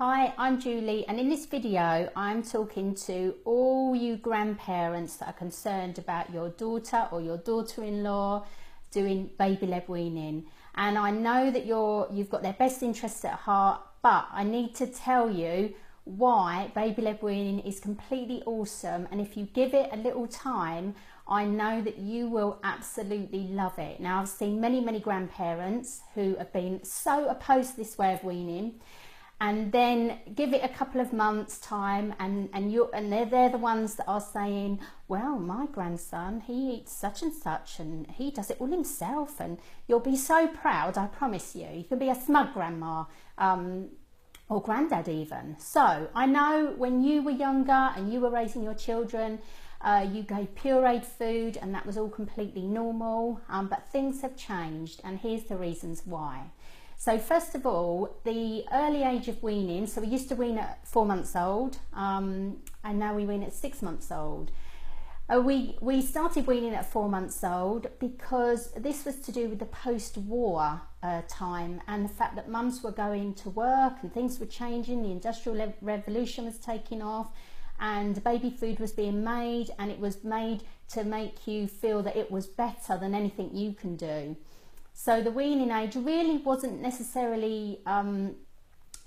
Hi, I'm Julie, and in this video I'm talking to all you grandparents that are concerned about your daughter or your daughter-in-law doing baby-led weaning. And I know that you've got their best interests at heart, but I need to tell you why baby-led weaning is completely awesome, and if you give it a little time, I know that you will absolutely love it. Now, I've seen many grandparents who have been so opposed to this way of weaning, and then give it a couple of months time and they're the ones that are saying, well, my grandson, he eats such and such and he does it all himself, and you'll be so proud, I promise you. You can be a smug grandma or granddad even. So I know when you were younger and you were raising your children, you gave pureed food and that was all completely normal, but things have changed, and here's the reasons why. So first of all, the early age of weaning, so we used to wean at 4 months old, and now we wean at 6 months old. We started weaning at 4 months old because this was to do with the post-war time, and the fact that mums were going to work and things were changing, the Industrial Revolution was taking off, and baby food was being made, and it was made to make you feel that it was better than anything you can do. So the weaning age really wasn't necessarily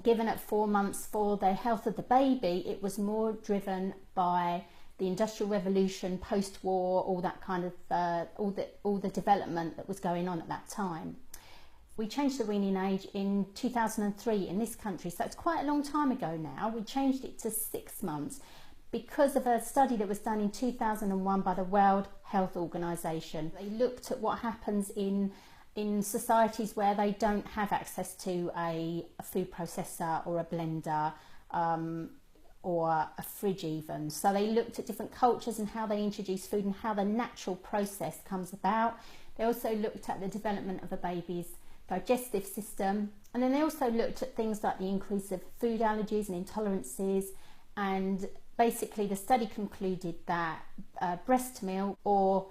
given at 4 months for the health of the baby. It was more driven by the Industrial Revolution, post-war, all that kind of all the development that was going on at that time. We changed the weaning age in 2003 in this country, so it's quite a long time ago now. We changed it to 6 months because of a study that was done in 2001 by the World Health Organization. They looked at what happens in societies where they don't have access to a food processor or a blender or a fridge even. So they looked at different cultures and how they introduce food and how the natural process comes about. They also looked at the development of a baby's digestive system, and then they also looked at things like the increase of food allergies and intolerances, and basically the study concluded that breast milk or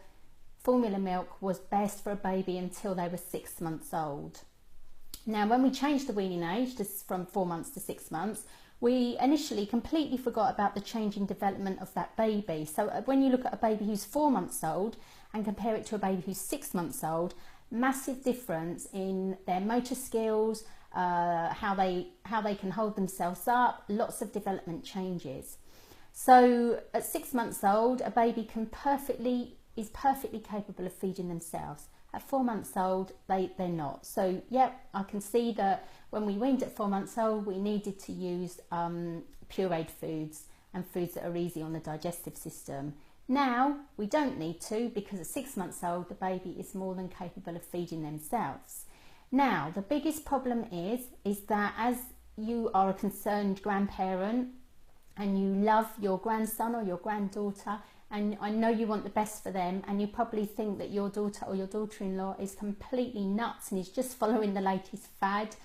formula milk was best for a baby until they were 6 months old. Now, when we changed the weaning age from 4 months to 6 months, we initially completely forgot about the changing development of that baby. So when you look at a baby who's 4 months old and compare it to a baby who's 6 months old, massive difference in their motor skills, how they can hold themselves up, lots of development changes. So at 6 months old, a baby is perfectly capable of feeding themselves. At 4 months old, they're not. So yep, I can see that when we weaned at 4 months old, we needed to use pureed foods and foods that are easy on the digestive system. Now we don't need to, because at 6 months old, the baby is more than capable of feeding themselves. Now, the biggest problem is that as you are a concerned grandparent and you love your grandson or your granddaughter, and I know you want the best for them, and you probably think that your daughter or your daughter-in-law is completely nuts and is just following the latest fad,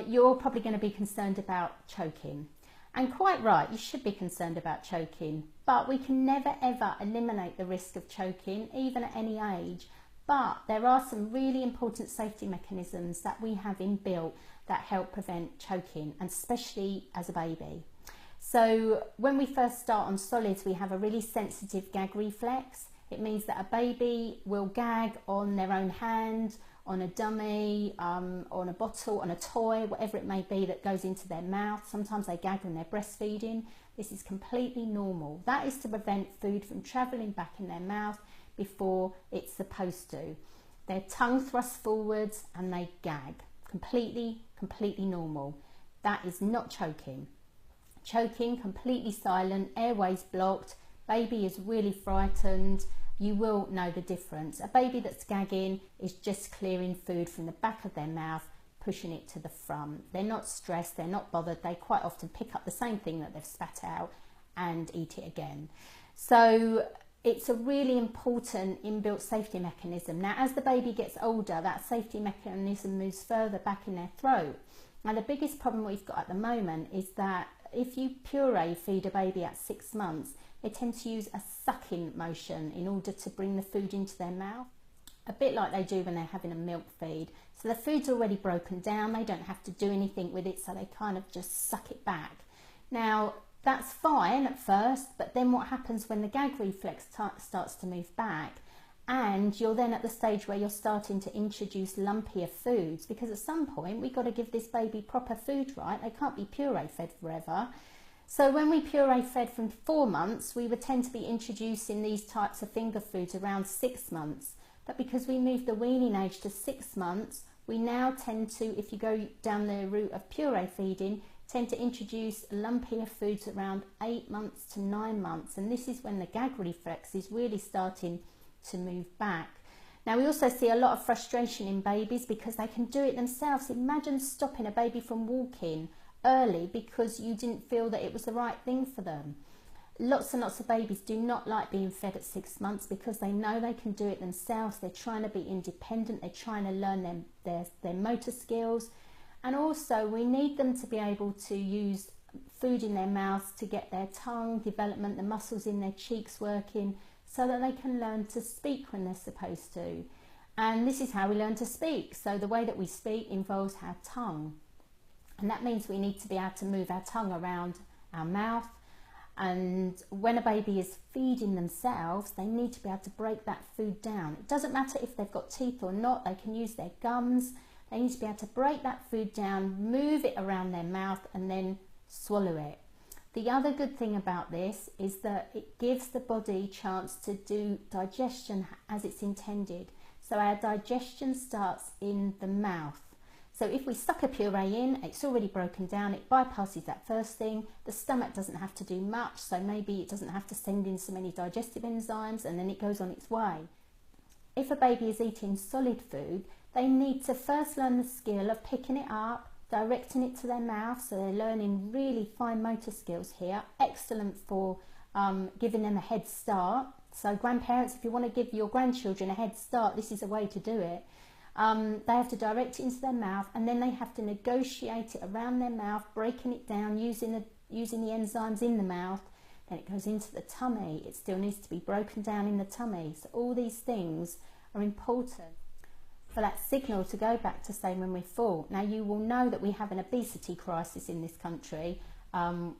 you're probably going to be concerned about choking. And quite right, you should be concerned about choking, but we can never ever eliminate the risk of choking, even at any age. But there are some really important safety mechanisms that we have inbuilt that help prevent choking, and especially as a baby. So when we first start on solids, we have a really sensitive gag reflex. It means that a baby will gag on their own hand, on a dummy, on a bottle, on a toy, whatever it may be that goes into their mouth. Sometimes they gag when they're breastfeeding. This is completely normal. That is to prevent food from travelling back in their mouth before it's supposed to. Their tongue thrusts forwards and they gag. Completely normal. That is not choking. Choking, completely silent, airways blocked, baby is really frightened. You will know the difference. A baby that's gagging is just clearing food from the back of their mouth, pushing it to the front. They're not stressed, they're not bothered. They quite often pick up the same thing that they've spat out and eat it again. So it's a really important inbuilt safety mechanism. Now, as the baby gets older, that safety mechanism moves further back in their throat. Now, the biggest problem we've got at the moment is that if you puree feed a baby at 6 months, they tend to use a sucking motion in order to bring the food into their mouth. a bit like they do when they're having a milk feed. So the food's already broken down, they don't have to do anything with it, so they kind of just suck it back. Now that's fine at first, but then what happens when the gag reflex starts to move back, and you're then at the stage where you're starting to introduce lumpier foods, because at some point we've got to give this baby proper food, right? They can't be puree fed forever. So when we puree fed from 4 months, we would tend to be introducing these types of finger foods around 6 months. But because we moved the weaning age to 6 months, we now tend to, if you go down the route of puree feeding, tend to introduce lumpier foods around 8 months to 9 months. And this is when the gag reflex is really starting to move back. Now we also see a lot of frustration in babies because they can do it themselves. Imagine stopping a baby from walking early because you didn't feel that it was the right thing for them. Lots and lots of babies do not like being fed at 6 months because they know they can do it themselves. They're trying to be independent, they're trying to learn their motor skills, and also we need them to be able to use food in their mouths to get their tongue development, the muscles in their cheeks working, so that they can learn to speak when they're supposed to. And this is how we learn to speak. So the way that we speak involves our tongue, and that means we need to be able to move our tongue around our mouth. And when a baby is feeding themselves, they need to be able to break that food down. It doesn't matter if they've got teeth or not, they can use their gums. They need to be able to break that food down, move it around their mouth, and then swallow it. The other good thing about this is that it gives the body a chance to do digestion as it's intended. So our digestion starts in the mouth. So if we suck a puree in, it's already broken down, it bypasses that first thing, the stomach doesn't have to do much, so maybe it doesn't have to send in so many digestive enzymes, and then it goes on its way. If a baby is eating solid food, they need to first learn the skill of picking it up, directing it to their mouth, so they're learning really fine motor skills here. Excellent for giving them a head start. So grandparents, if you want to give your grandchildren a head start, this is a way to do it. They have to direct it into their mouth, and then they have to negotiate it around their mouth, breaking it down, using the enzymes in the mouth. Then it goes into the tummy. It still needs to be broken down in the tummy. So all these things are important for that signal to go back to say when we're full. Now you will know that we have an obesity crisis in this country,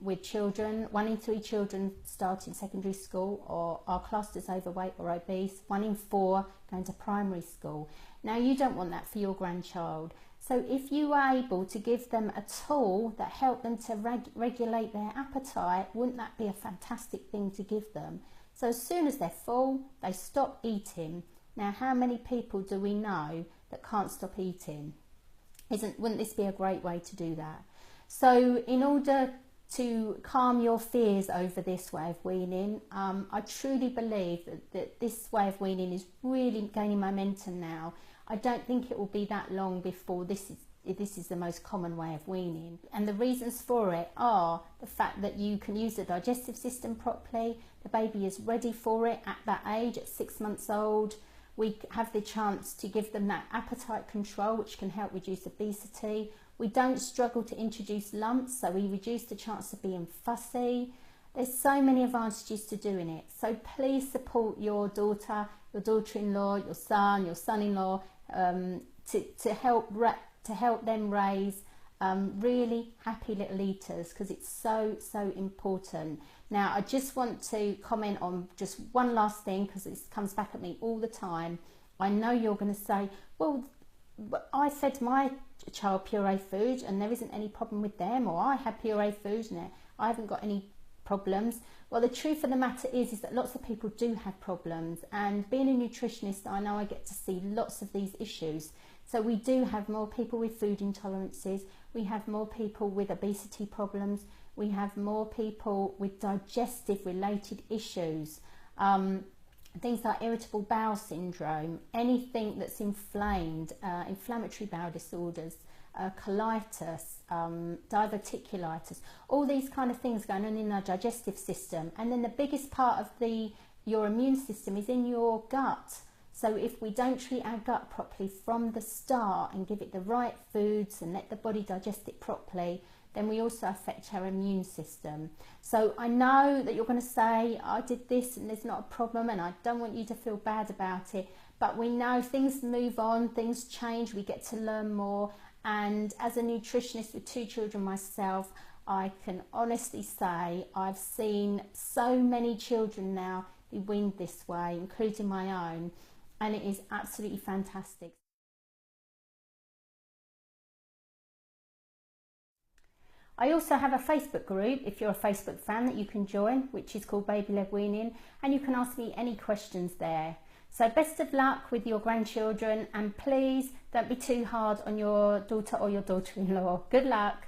with children, 1 in 3 children starting secondary school or are classed as overweight or obese, 1 in 4 going to primary school. Now you don't want that for your grandchild. So if you are able to give them a tool that help them to regulate their appetite, wouldn't that be a fantastic thing to give them? So as soon as they're full, they stop eating. Now how many people do we know that can't stop eating? Wouldn't this be a great way to do that? So in order to calm your fears over this way of weaning, I truly believe that this way of weaning is really gaining momentum now. I don't think it will be that long before this is the most common way of weaning. And the reasons for it are the fact that you can use the digestive system properly, the baby is ready for it at that age, at 6 months old. We have the chance to give them that appetite control, which can help reduce obesity. We don't struggle to introduce lumps, so we reduce the chance of being fussy. There's so many advantages to doing it. So please support your daughter, your daughter-in-law, your son, your son-in-law, to help them raise really happy little eaters, because it's so important. Now I just want to comment on just one last thing, because this comes back at me all the time. I know you're going to say, well, I fed my child puree food and there isn't any problem with them, or I had puree food and I haven't got any problems. Well, the truth of the matter is that lots of people do have problems, and being a nutritionist, I know I get to see lots of these issues. So we do have more people with food intolerances, we have more people with obesity problems, we have more people with digestive related issues, things like irritable bowel syndrome, anything that's inflamed, inflammatory bowel disorders, colitis, diverticulitis, all these kind of things going on in our digestive system. And then the biggest part of your immune system is in your gut. So if we don't treat our gut properly from the start and give it the right foods and let the body digest it properly, then we also affect our immune system. So I know that you're going to say, I did this and there's not a problem, and I don't want you to feel bad about it, but we know things move on, things change, we get to learn more. And as a nutritionist with 2 children myself, I can honestly say I've seen so many children now be weaned this way, including my own, and it is absolutely fantastic. I also have a Facebook group, if you're a Facebook fan, that you can join, which is called Baby-led Weaning, and you can ask me any questions there. So best of luck with your grandchildren, and please don't be too hard on your daughter or your daughter-in-law. Good luck.